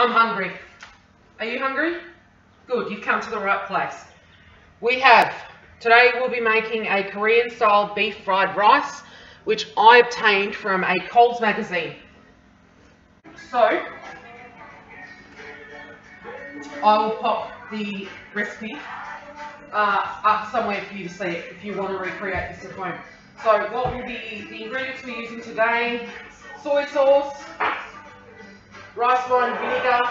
I'm hungry. Are you hungry? Good, you've come to the right place. Today we'll be making a Korean style beef fried rice, which I obtained from a Coles magazine. So, I will pop the recipe up somewhere for you to see it if you want to recreate this at home. So what will be the ingredients we're using today: soy sauce, rice wine vinegar,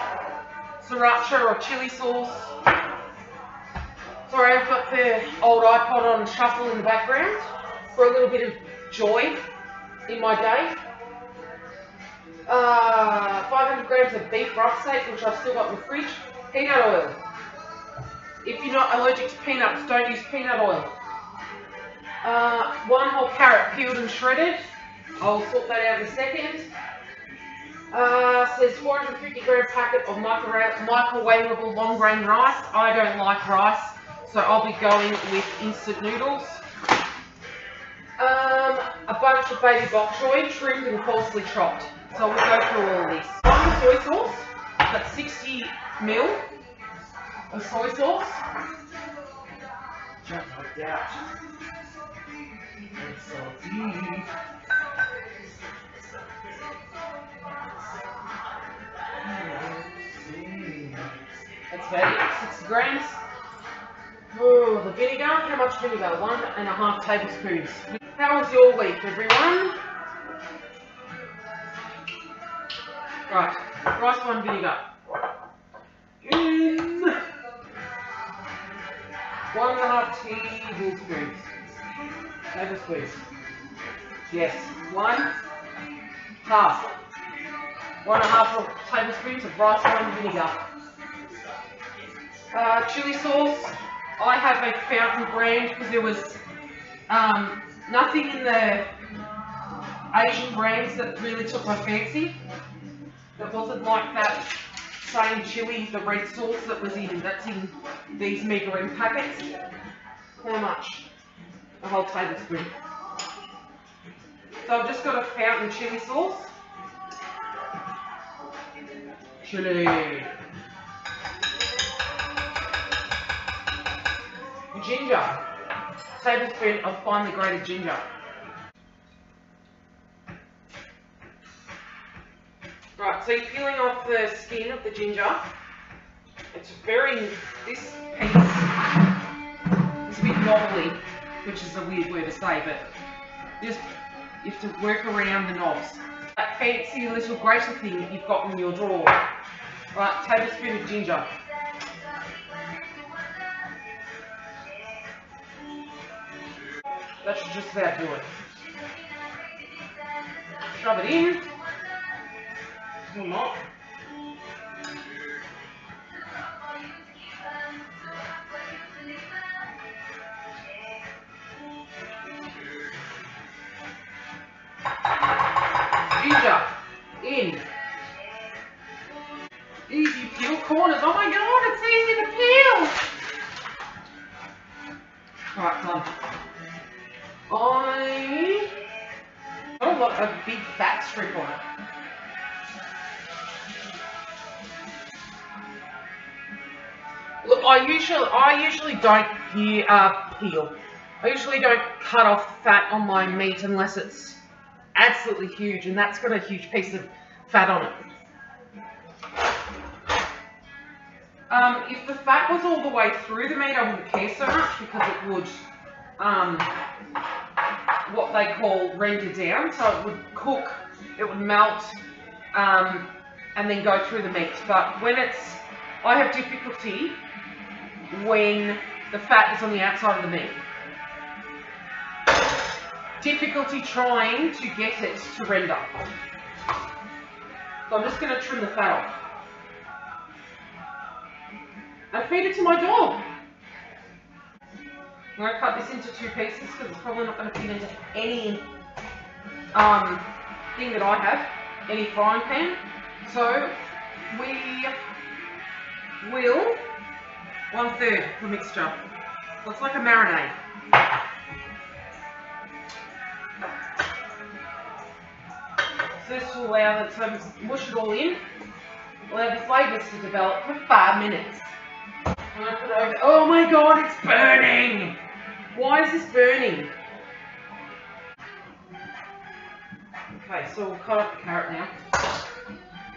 sriracha or chili sauce. Sorry, I've got the old iPod on shuffle in the background for a little bit of joy in my day. 500 grams of beef RCC, which I've still got in the fridge. Peanut oil. If you're not allergic to peanuts, don't use peanut oil. 1 whole carrot, peeled and shredded. I'll sort that out in a second. Says 450 gram packet of microwavable long grain rice. I don't like rice, so I'll be going with instant noodles. A bunch of baby bok choy, trimmed and coarsely chopped. So we'll go through all of this. One soy sauce, that's 60 ml of soy sauce. Just like that. It's so deep. That's about it, 60 grams. Oh, the vinegar, how much vinegar? 1.5 tablespoons. How was your week, everyone? Right, rice wine vinegar. In 1.5 tablespoons. Yes, 1.5 tablespoons of rice wine vinegar. Chili sauce. I have a fountain brand because there was nothing in the Asian brands that really took my fancy. That wasn't like that same chili, the red sauce that's in these meagre packets. How much? A whole tablespoon. So I've just got a fountain chili sauce. Chili. Ginger. Tablespoon of finely grated ginger. Right, so you're peeling off the skin of the ginger. This piece is a bit knobbly, which is a weird word to say, but you have to work around the knobs. That fancy little grater thing that you've got in your drawer. Right, tablespoon of ginger. That should just about do it. Shove it in. Or not. Ginger in. Easy peel corners. Oh my god, it's easy to peel. Alright, done. I got a big fat strip on it. Look, I usually don't peel. I usually don't cut off the fat on my meat unless it's absolutely huge, and that's got a huge piece of fat on it. If the fat was all the way through the meat, I wouldn't care so much because it would, what they call render down, so it would cook, it would melt, and then go through the meat. But when I have difficulty when the fat is on the outside of the meat. Difficulty trying to get it to render. So I'm just going to trim the fat off. And feed it to my dog. I'm going to cut this into 2 pieces because it's probably not going to fit into any thing that I have, any frying pan. So we will 1/3 the mixture. So it's like a marinade. So this will allow it to mush it all in. Allow the flavours to develop for 5 minutes. I'm going to put it over. Oh my god, it's burning! Why is this burning? Okay, so we'll cut up the carrot now.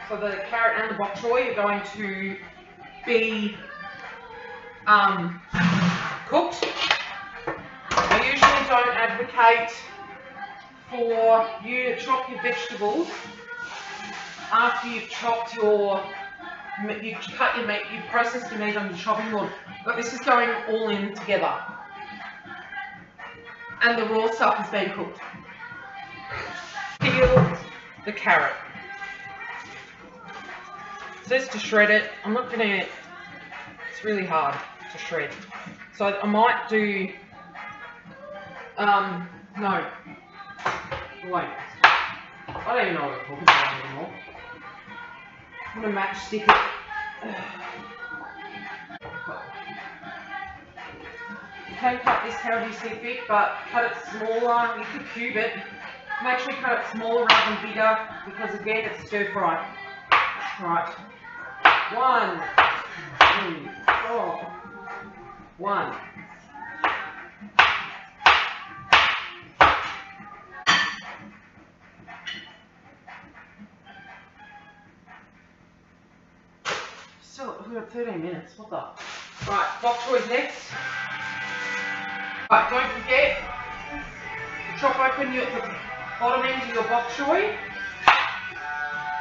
So the carrot and the bok choy are going to be cooked. I usually don't advocate for you to chop your vegetables after you've chopped you've cut your meat, you've processed your meat on your chopping board. But this is going all in together. And the raw stuff has been cooked. Peel the carrot. It says to shred it. I'm not going to, it's really hard to shred. So I might do, no. Wait. I don't even know what I'm talking about anymore. I'm going to matchstick it. You can cut this however you see fit, but cut it smaller. You could cube it. Make sure you cut it smaller rather than bigger, because again it's stir fry. Right. 1, 2, 4. 1. Still, we've got 13 minutes. What the? Right, bok choy's next. Right, don't forget to chop open the bottom end of your bok choy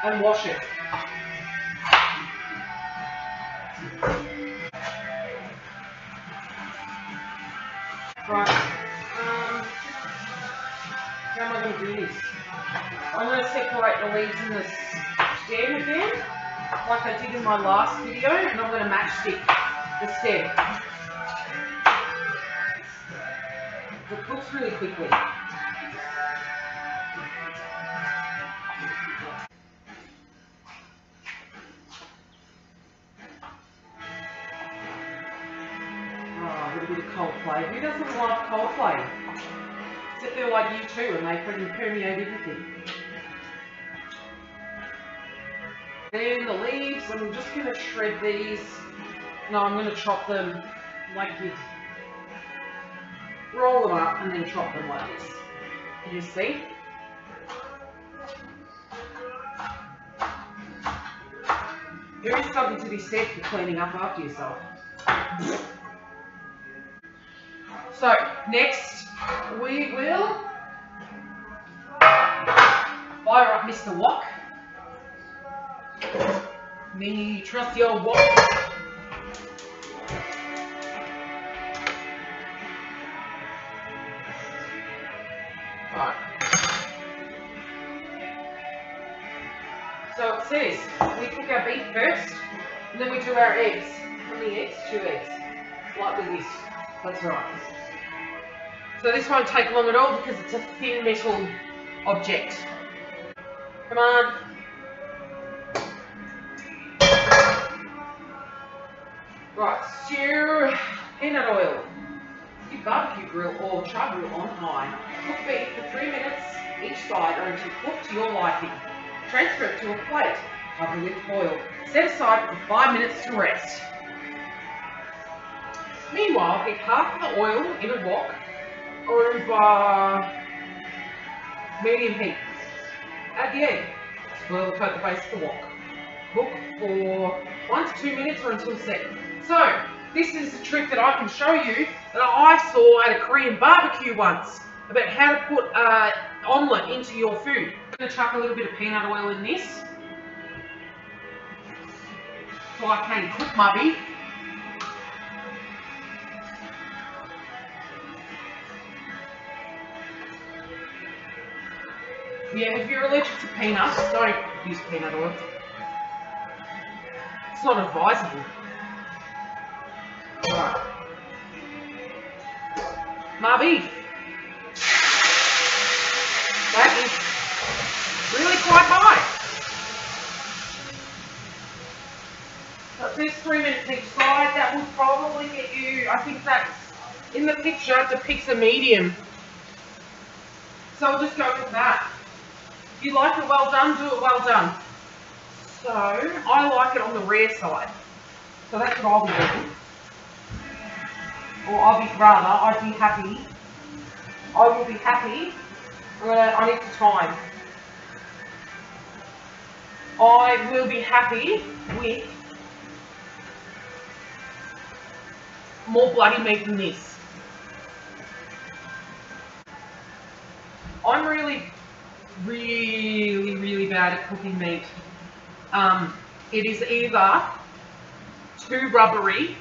and wash it. Right, how am I going to do this? I'm going to separate the leaves and the stem again, like I did in my last video, and I'm going to matchstick the stem. It cooks really quickly. A little bit of cold play. Who doesn't like cold play? Except they're like you too, and they pretty permeate everything. Then the leaves, I'm just going to shred these. No, I'm going to chop them like this. Roll them up and then chop them like this. Can you see? There is something to be said for cleaning up after yourself. So, next we will fire up Mr. Wok. Me trusty old Wok. Right. So it says we cook our beef first, and then we do our eggs. How many eggs? 2 eggs. Like with this. That's right. So this won't take long at all because it's a thin metal object. Come on. Right, stir peanut oil. Keep barbecue grill or char grill on high. Cook beef for 3 minutes each side or until cooked to your liking. Transfer it to a plate. Cover with foil. Set aside for 5 minutes to rest. Meanwhile, heat half the oil in a wok over medium heat. Add the egg. Spoil the coat the base of the wok. Cook for 1 to 2 minutes or until set. So, this is a trick that I can show you that I saw at a Korean barbecue once about how to put an omelette into your food. I'm going to chuck a little bit of peanut oil in this so I can cook my beef. Yeah, if you're allergic to peanuts, don't use peanut oil. It's not advisable. Right. My beef. That is really quite high. So it says 3 minutes each side. That will probably get you, I think that's, in the picture, depicts a medium. So we'll just go with that. If you like it well done, do it well done. So, I like it on the rare side. So that's what I'll be doing. Or I'd be happy. I will be happy. I need to time. I will be happy with more bloody meat than this. I'm really bad at cooking meat. It is either too rubbery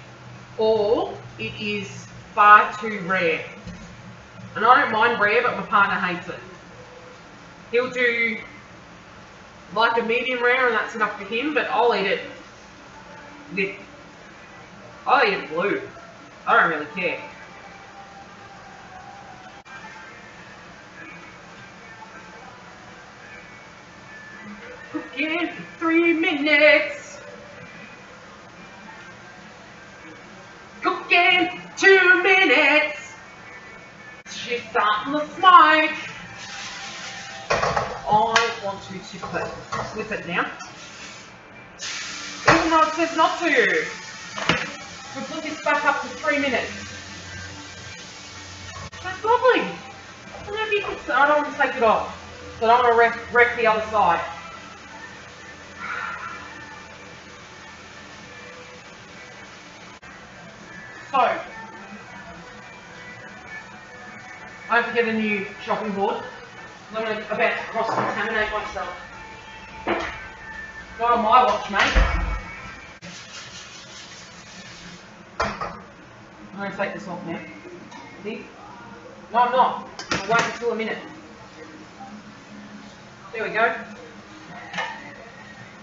or it is far too rare. And I don't mind rare, but my partner hates it. He'll do like a medium rare and that's enough for him, but I'll eat it blue. I don't really care. Cooking for 3 minutes. Cooking 2 minutes. She's starting to smoke. I want to flip it now. Even though it says not to. We'll put this back up to 3 minutes. That's lovely. I don't want to take it off. So I don't want to wreck the other side. So, I have to get a new chopping board. I'm about to cross-contaminate myself. Not on my watch, mate. I'm going to take this off now. See? No, I'm not. I'll wait until a minute. There we go.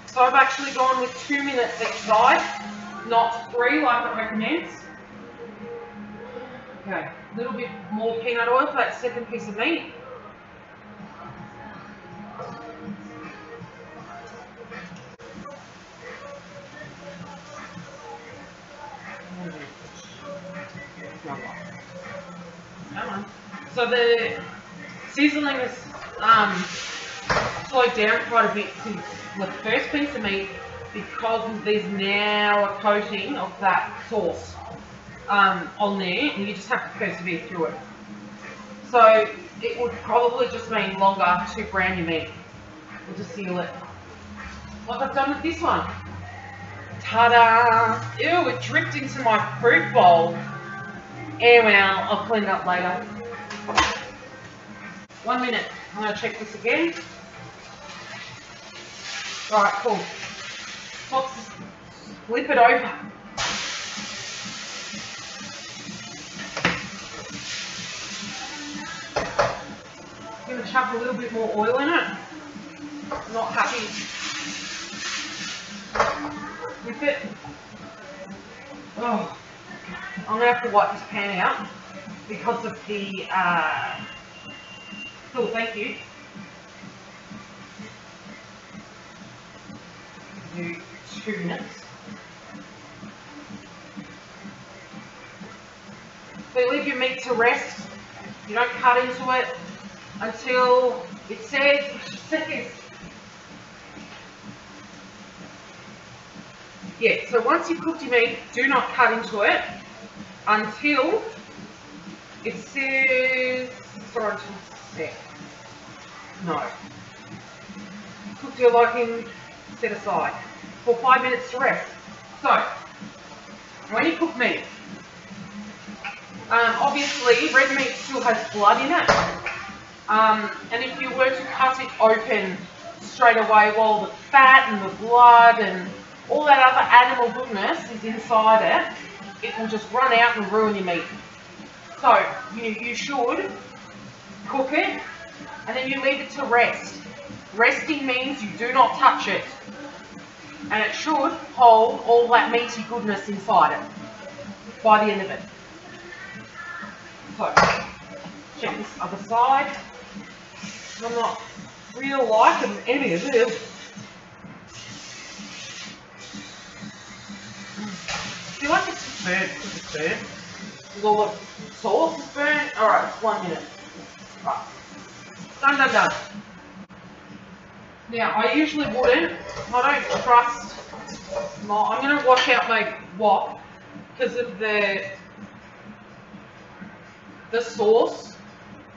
So I've actually gone with 2 minutes each side, not 3 like it recommends. Okay, a little bit more peanut oil for that second piece of meat. So the sizzling has slowed down quite a bit since the first piece of meat because there's now a coating of that sauce on there, and you just have to persevere through it. So it would probably just mean longer to brown your meat. We'll just seal it. Like I've done with this one. Ta-da! Ew, it dripped into my fruit bowl. Yeah, well, I'll clean it up later. 1 minute. I'm going to check this again. Alright, cool. Let's flip it over. I'm going to chuck a little bit more oil in it. I'm not happy with it. Oh, I'm going to have to wipe this pan out because of the, cool, thank you. Do 2 minutes. So you leave your meat to rest. You don't cut into it until it says, yeah, so once you've cooked your meat, do not cut into it until it says, sorry, no. Cook to your liking, set aside for 5 minutes to rest. So, when you cook meat, obviously red meat still has blood in it. And if you were to cut it open straight away, well, the fat and the blood and all that other animal goodness is inside it, it will just run out and ruin your meat. So, you should cook it and then you leave it to rest. Resting means you do not touch it. And it should hold all that meaty goodness inside it by the end of it. So, check this other side. I'm not real liking any of this. I feel like it's burnt because it's burnt. Because all the sauce is burnt. Alright, 1 minute. Right. Done. Now, I usually wouldn't. I don't trust I'm going to wash out my wok because of the sauce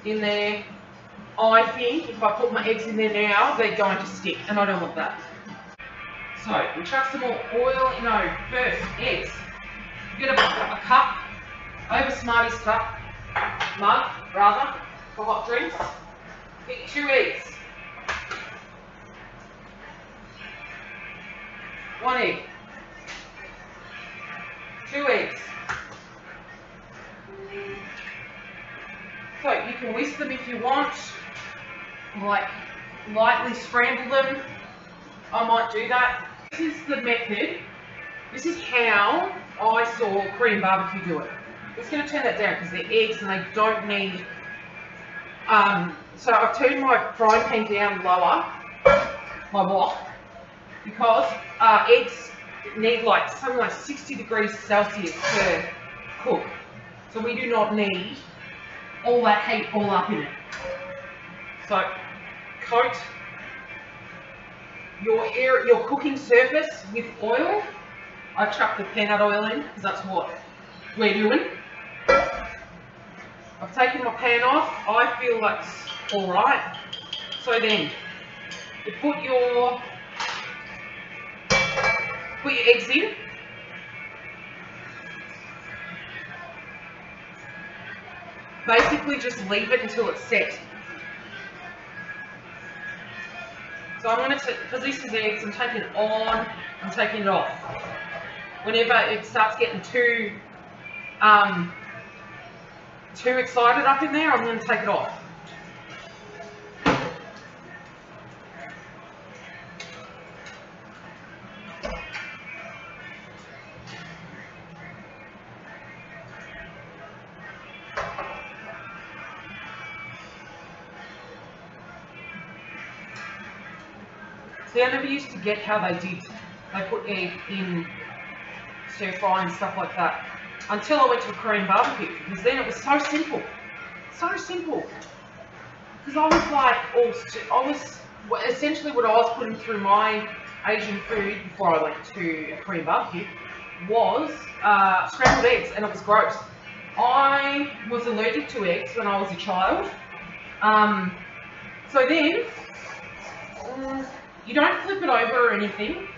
in there. I think if I put my eggs in there now, they're going to stick, and I don't want that. So, we chuck some more oil, first, eggs. Get a cup, over Smarties cup, mug, rather, for hot drinks. Get 2 eggs. 1 egg. 2 eggs. So you can whisk them if you want, like lightly scramble them. I might do that. This is the method. This is how I saw Korean barbecue do it. I'm just going to turn that down because they're eggs and they don't need. So I've turned my frying pan down lower, my wok, because eggs need something like 60 degrees Celsius to cook. So we do not need all that heat all up in it. So coat your cooking surface with oil. I chuck the peanut oil in because that's what we're doing. I've taken my pan off. I feel that's alright. So then you put your eggs in. Basically just leave it until it's set. So I'm going to, because this is eggs, I'm taking it on, I'm taking it off. Whenever it starts getting too excited up in there, I'm going to take it off. See, I never used to get how they put egg in stir fry and stuff like that until I went to a Korean barbecue, because then it was so simple. So simple. Because essentially what I was putting through my Asian food before I went to a Korean barbecue was scrambled eggs, and it was gross. I was allergic to eggs when I was a child. So then, you don't flip it over or anything.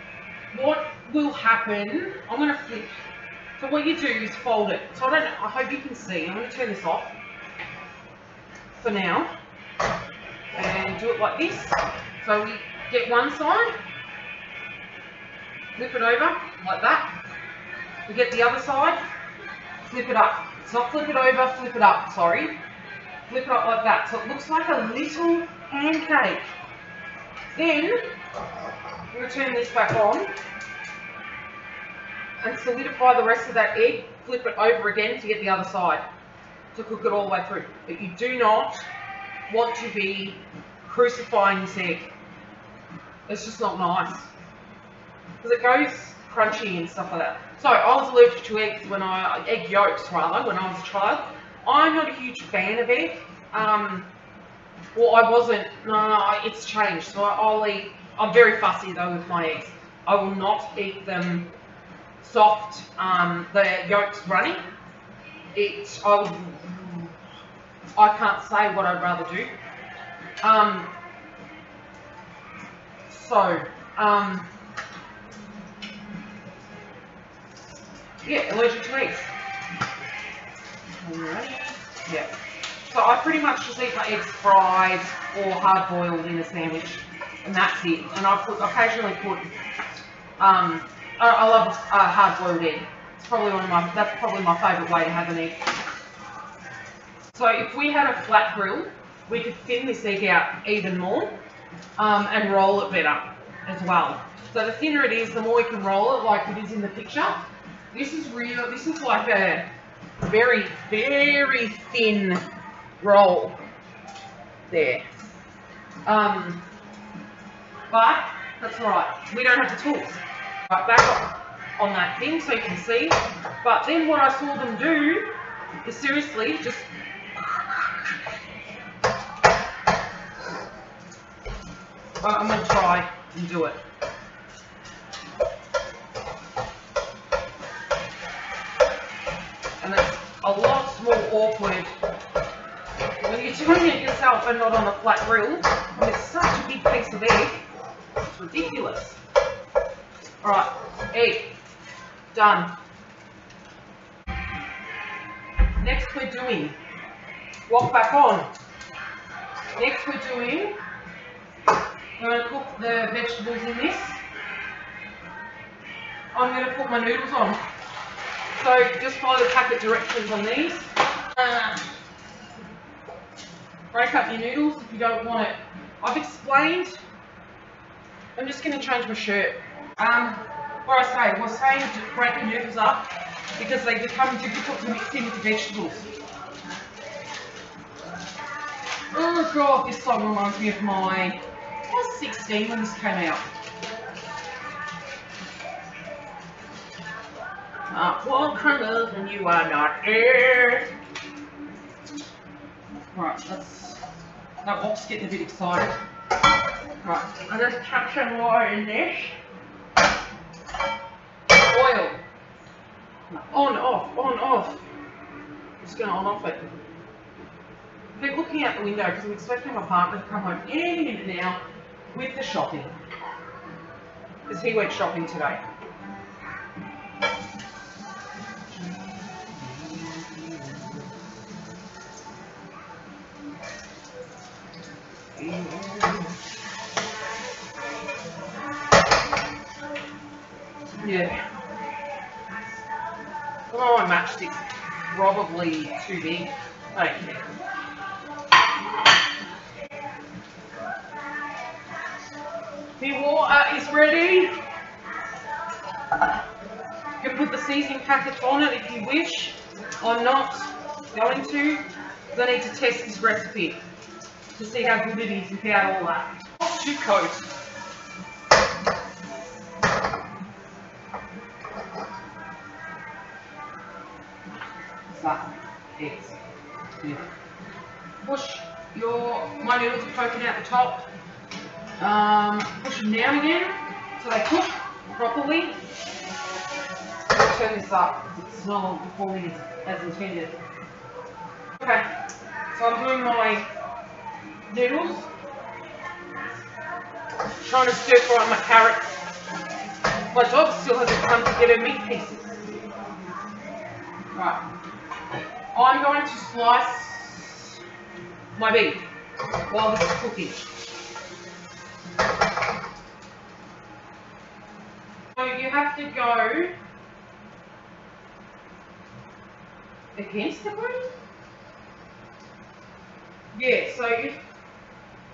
What will happen, I'm going to flip. So what you do is fold it. So I hope you can see. I'm going to turn this off for now. And do it like this. So we get one side, flip it over like that. We get the other side, flip it up. It's not flip it over, flip it up, sorry. Flip it up like that. So it looks like a little pancake. Then, we're going to turn this back on and solidify the rest of that egg, flip it over again to get the other side, to cook it all the way through. But you do not want to be crucifying this egg. It's just not nice, because it goes crunchy and stuff like that. So, I was allergic to eggs egg yolks rather, when I was a child. I'm not a huge fan of egg. Well, I wasn't, no, it's changed. So I'm very fussy though with my eggs. I will not eat them soft, the yolks running. I can't say what I'd rather do. Yeah, allergic to eggs. Alright, yeah. So I pretty much just eat my eggs fried or hard boiled in a sandwich, and that's it. And I occasionally put, I love a hard boiled egg. It's probably that's probably my favourite way to have an egg. So if we had a flat grill, we could thin this egg out even more, and roll it better as well. So the thinner it is, the more we can roll it, like it is in the picture. This is like a very, very thin roll there. But that's alright. We don't have the tools. Right, back on that thing so you can see. But then what I saw them do is seriously just I'm going to try and do it. And it's a lot more awkward when you're doing it yourself and not on a flat grill. And it's such a big piece of egg. It's ridiculous. Alright, egg. Done. Next we're doing, walk back on. Next we're doing, I'm going to cook the vegetables in this. I'm going to put my noodles on. So just follow the packet directions on these. Break up your noodles if you don't want it. I've explained. I'm just going to change my shirt. What I was saying to break the noodles up because they become difficult to mix in with the vegetables. Oh god, this song reminds me of I was 16 when this came out. What kind of when you are not here? Right, that box getting a bit excited. Right, I'm just chuck some water in this. Oil. On, off, on, off. Just going to on, off it. Keep looking out the window because I'm expecting my partner to come home any minute now with the shopping. Because he went shopping today. Yeah. Oh, my matchstick's probably too big. Okay. The water is ready. You can put the seasoning packets on it if you wish. I'm not going to, because I need to test this recipe to see how good it is without all that. To coat. Eggs. Yeah. Push my noodles are poking out the top. Push them down again so they cook properly. I'll turn this up because it's no longer performing as intended. Okay, so I'm doing my noodles. Trying to stir fry my carrots. My dog still hasn't come to get her meat pieces. Right. I'm going to slice my beef while this is cooking. So you have to go against the grain? Yeah, so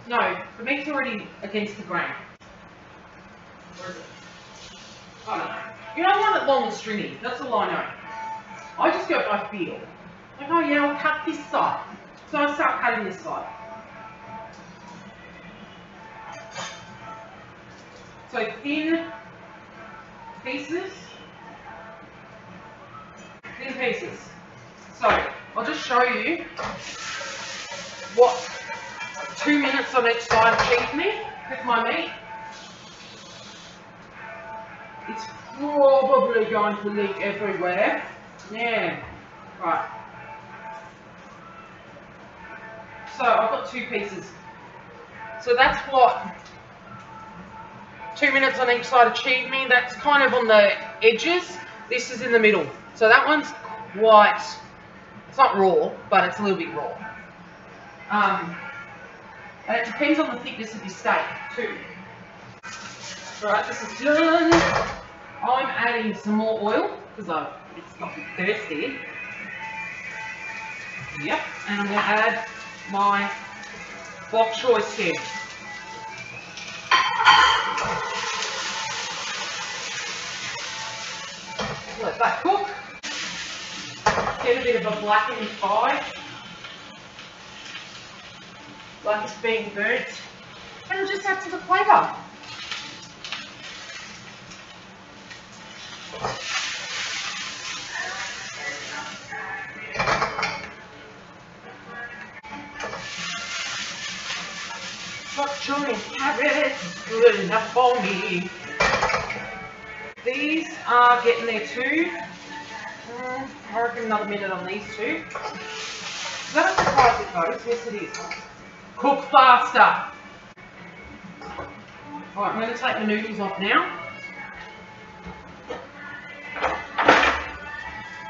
no, the meat's already against the grain. Where is it? I don't know. You don't want it long and stringy, that's all I know. I just go by feel. Like, oh yeah, I'll cut this side. So I start cutting this side. So thin pieces. Thin pieces. So I'll just show you what 2 minutes on each side achieved me with my meat. It's probably going to leak everywhere. Yeah. Right. So I've got 2 pieces. So that's what 2 minutes on each side achieved me. That's kind of on the edges. This is in the middle. So that one's quite, it's not raw, but it's a little bit raw. And it depends on the thickness of your steak too. Right, this is done. I'm adding some more oil because it's got me thirsty. Yep, and I'm going to add my bok choy skin. Let that cook. Get a bit of a blackening fry, like it's being burnt, and it'll just add to the flavour. chili and carrots is good enough for me. These are getting there too. I reckon another minute on these two. Is that a surprise it goes? Yes it is. Cook faster. Alright, I'm going to take the noodles off now.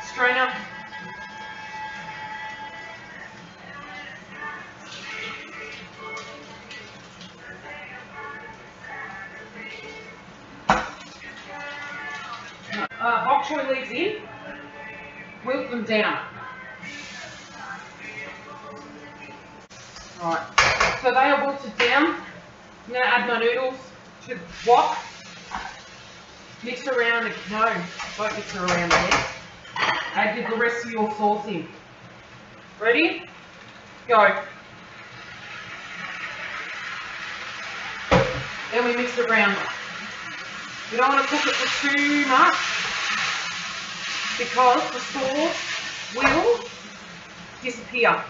Strainer. Bok choy leaves in, wilt them down. Alright, so they are wilted down. I'm going to add my noodles to the wok. Mix around the, no, don't mix around there. Add the rest of your sauce in. Ready? Go. Then we mix it around. We don't want to cook it for too much because the sauce will disappear.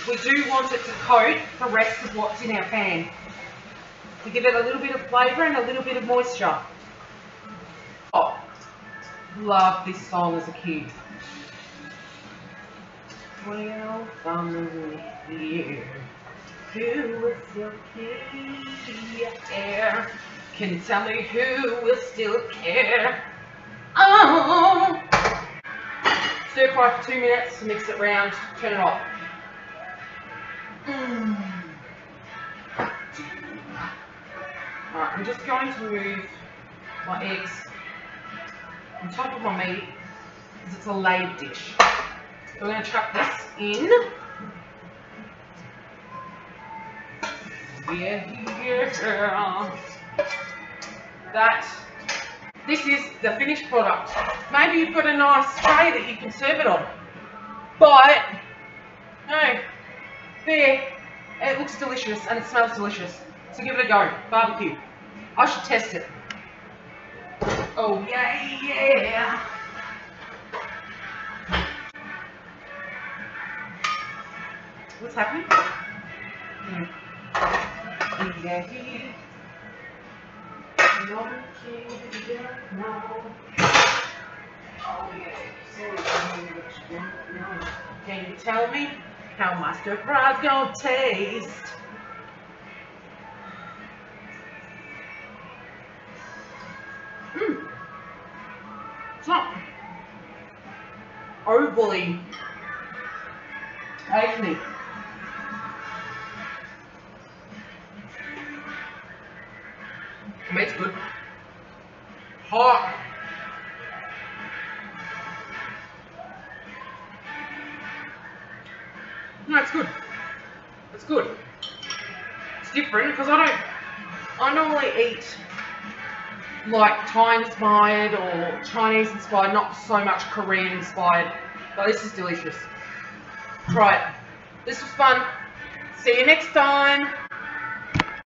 We do want it to coat the rest of what's in our pan to give it a little bit of flavour and a little bit of moisture. Oh, loved this song as a kid. 12 summers in a year, who will still care? Can you tell me who will still care? Oh! Stir fry for 2 minutes to mix it round, turn it off. Alright, I'm just going to move my eggs on top of my meat because it's a laid dish. So we're going to chuck this in. Yeah. This is the finished product. Maybe you've got a nice tray that you can serve it on. But, no, there, it looks delicious and it smells delicious. So give it a go, barbecue. I should test it. Oh yeah, yeah. What's happening? Yeah. Can you tell me how my stir fry's gonna taste? It's not overly achy. It's good. Hot. No, it's good. It's good. It's different because I normally eat like Thai inspired or Chinese inspired, not so much Korean inspired, but this is delicious. Try it. This was fun. See you next time.